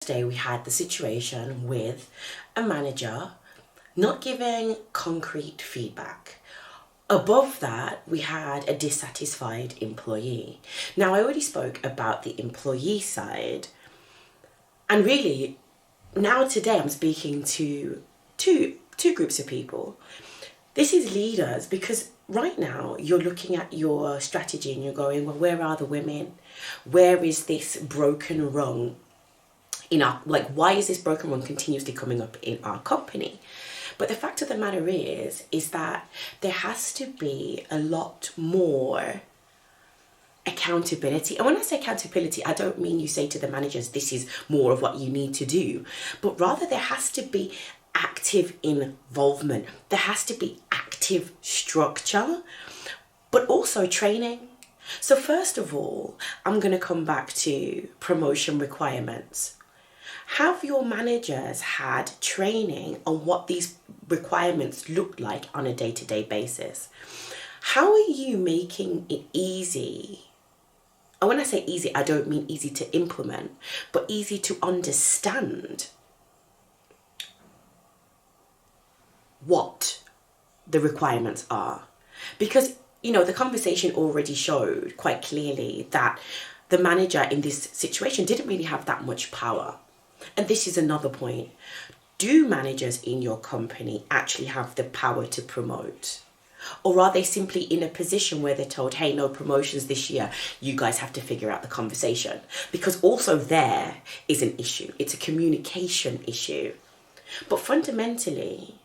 yesterday we had the situation with a manager not giving concrete feedback. Above that, we had a dissatisfied employee. Now, I already spoke about the employee side, and really, now today I'm speaking to two groups of people. This is leaders, because right now you're looking at your strategy and you're going, well, where are the women? Where is this broken rung in our, why is this broken rung continuously coming up in our company? But the fact of the matter is that there has to be a lot more accountability. And when I say accountability, I don't mean you say to the managers, this is more of what you need to do, but rather there has to be active involvement. There has to be active structure, but also training. So first of all, I'm going to come back to promotion requirements. Have your managers had training on what these requirements look like on a day-to-day basis? How are you making it easy? And when I say easy, I don't mean easy to implement, but easy to understand what the requirements are. Because, the conversation already showed quite clearly that the manager in this situation didn't really have that much power. And this is another point. Do managers in your company actually have the power to promote? Or are they simply in a position where they're told, hey, no promotions this year, you guys have to figure out the conversation? Because also there is an issue. It's a communication issue. But fundamentally,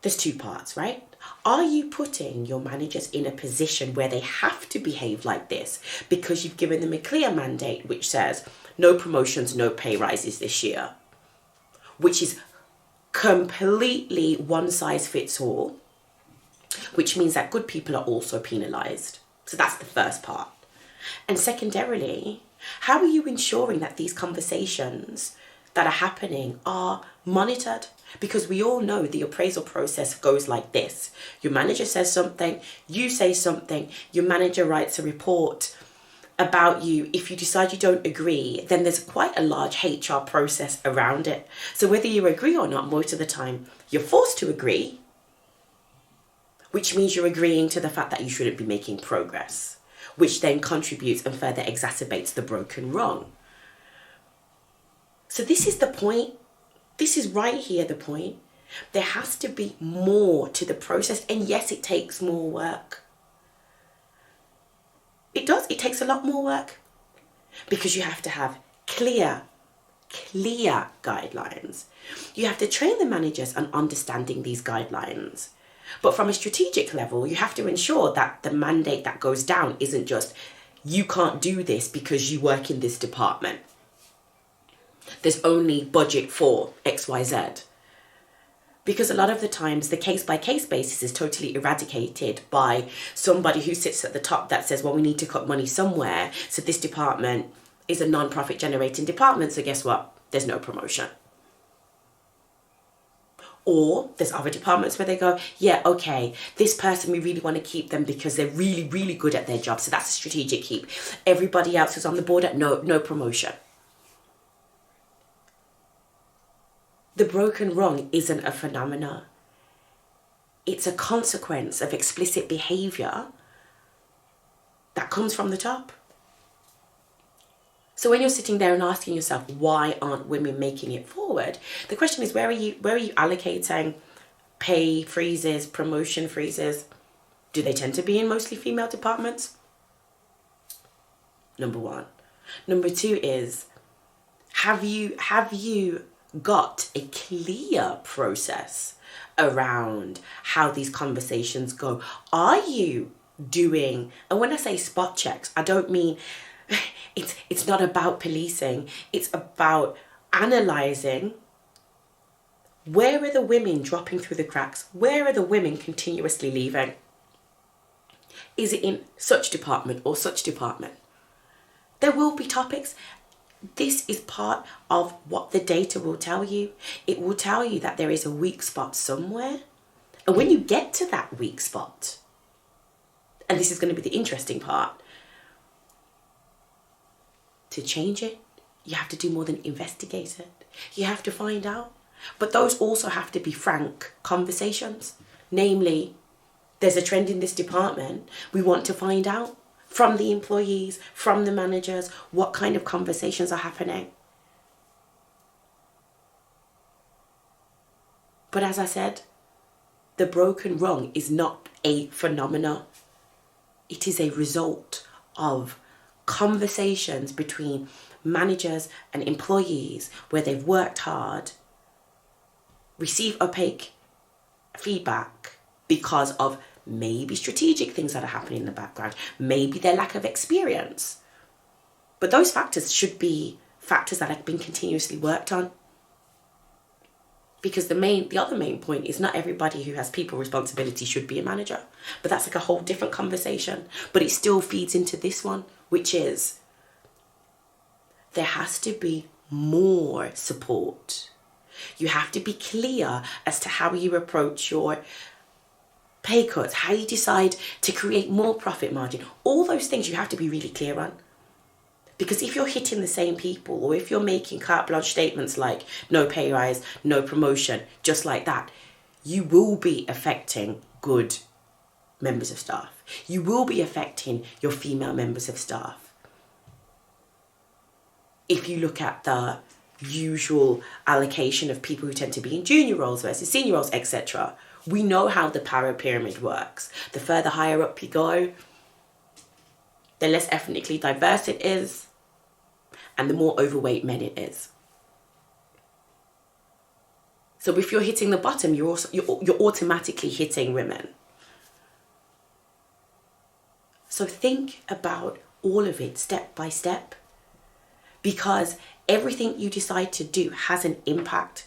there's two parts, right? Are you putting your managers in a position where they have to behave like this because you've given them a clear mandate which says no promotions, no pay rises this year, which is completely one size fits all, which means that good people are also penalized. So that's the first part. And secondarily, how are you ensuring that these conversations that are happening are monitored? Because we all know the appraisal process goes like this. Your manager says something, you say something, your manager writes a report about you. If you decide you don't agree, then there's quite a large HR process around it. So whether you agree or not, most of the time, you're forced to agree, which means you're agreeing to the fact that you shouldn't be making progress, which then contributes and further exacerbates the broken rung. So this is the point. This is right here the point. There has to be more to the process. And yes, it takes more work. It does. It takes a lot more work because you have to have clear guidelines. You have to train the managers on understanding these guidelines. But from a strategic level, you have to ensure that the mandate that goes down isn't just, you can't do this because you work in this department. There's only budget for XYZ. Because a lot of the times the case-by-case basis is totally eradicated by somebody who sits at the top that says, well, we need to cut money somewhere. So this department is a non-profit generating department. So guess what? There's no promotion. Or there's other departments where they go, yeah, okay, this person, we really want to keep them because they're really, really good at their job. So that's a strategic keep. Everybody else who's on the board at no promotion. The broken rung isn't a phenomena. It's a consequence of explicit behavior that comes from the top. So when you're sitting there and asking yourself, why aren't women making it forward? The question is, where are you allocating pay freezes, promotion freezes? Do they tend to be in mostly female departments? Number one. Number two is, have you got a clear process around how these conversations go? Are you doing, and when I say spot checks, I don't mean, it's not about policing, it's about analysing, where are the women dropping through the cracks? Where are the women continuously leaving? Is it in such department or such department? There will be topics. This is part of what the data will tell you. It will tell you that there is a weak spot somewhere. And when you get to that weak spot, and this is going to be the interesting part, to change it, You have to do more than investigate it. You have to find out. But those also have to be frank conversations. Namely, there's a trend in this department. We want to find out from the employees, from the managers, what kind of conversations are happening. But as I said, the broken rung is not a phenomenon. It is a result of conversations between managers and employees where they've worked hard, receive opaque feedback because of maybe strategic things that are happening in the background, maybe their lack of experience. But those factors should be factors that have been continuously worked on. Because the other main point is not everybody who has people responsibility should be a manager. But that's like a whole different conversation. But it still feeds into this one, which is there has to be more support. You have to be clear as to how you approach your pay cuts, how you decide to create more profit margin. All those things you have to be really clear on. Because if you're hitting the same people, or if you're making carte blanche statements like no pay rise, no promotion, just like that, you will be affecting good members of staff. You will be affecting your female members of staff. If you look at the usual allocation of people who tend to be in junior roles versus senior roles, etc., we know how the power pyramid works. The further higher up you go, the less ethnically diverse it is, and the more overweight men it is. So if you're hitting the bottom, you're automatically hitting women. So think about all of it step by step, because everything you decide to do has an impact.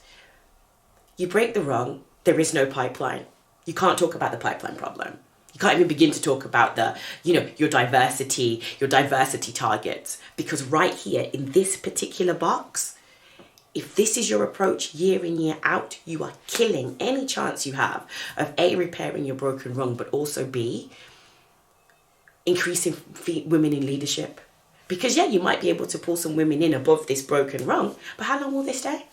You break the rung, there is no pipeline. You can't talk about the pipeline problem. You can't even begin to talk about your diversity targets. Because right here in this particular box, if this is your approach year in, year out, you are killing any chance you have of A, repairing your broken rung, but also B, increasing women in leadership. Because yeah, you might be able to pull some women in above this broken rung, but how long will they stay?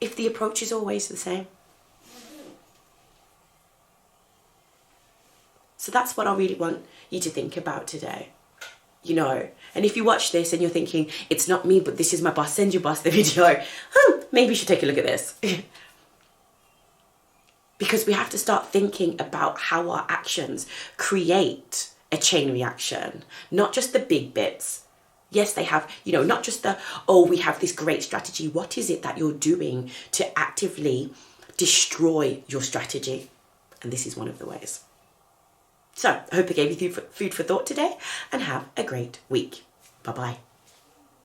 If the approach is always the same. So that's what I really want you to think about today. And if you watch this and you're thinking, it's not me, but this is my boss, send your boss the video. Maybe you should take a look at this. Because we have to start thinking about how our actions create a chain reaction, not just the big bits. Yes, they have, not just we have this great strategy. What is it that you're doing to actively destroy your strategy? And this is one of the ways. So I hope I gave you food for thought today, and have a great week. Bye-bye.